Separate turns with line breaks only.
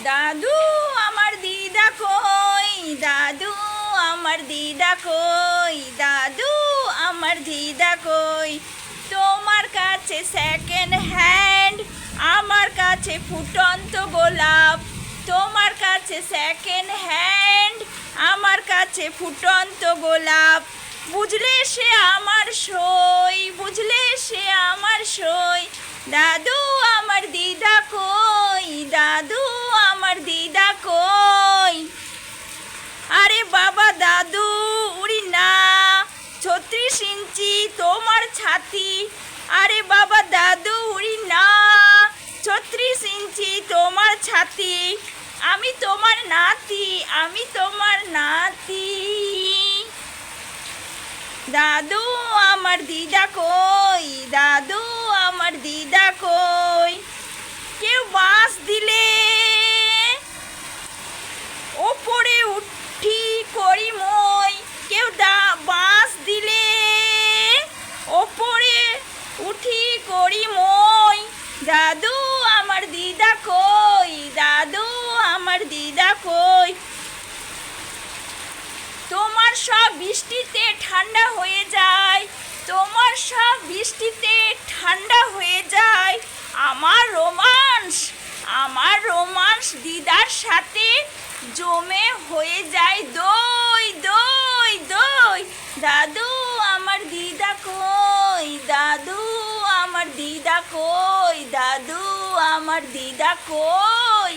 দাদু আমার দিদা কই, দাদু আমার দিদা কই, দাদু আমার দিদা কই। তোমার কাছে সেকেন্ড হ্যান্ড, আমার কাছে ফুটন্ত গোলাপ। তোমার কাছে সেকেন্ড হ্যান্ড, আমার কাছে ফুটন্ত গোলাপ। বুঝলে সে আমার সই, বুঝলে সে আমার সই। দাদু আমার দিদা কই, দাদু আমার দিদা কই। আরে বাবা দাদু উড়ি না, 36 ইঞ্চি তোমার ছাতি। আরে বাবা দাদু উড়ি না, 36 ইঞ্চি তোমার ছাতি। আমি তোমার নাতি, আমি তোমার নাতি। দাদু আমার দিদা কই, দাদু আমার দিদা কই। কেউ বাঁশ দিলে ওপরে উঠি করি মই। কেউ বাঁশ দিলে ওপরে উঠি করি মই। দাদু আমার দিদা কই, দাদু আমার দিদা কই। তোমার সব বৃষ্টিতে ঠান্ডা হয়ে যায়, তোমার সব বৃষ্টিতে ঠান্ডা হয়ে যায়। আমার রোমান্স, আমার রোমান্স দিদার সাথে জমে হয়ে যায় দই দই দই। দাদু আমার দিদা কই, দাদু আমার দিদা কই, দাদু আমার দিদা কই।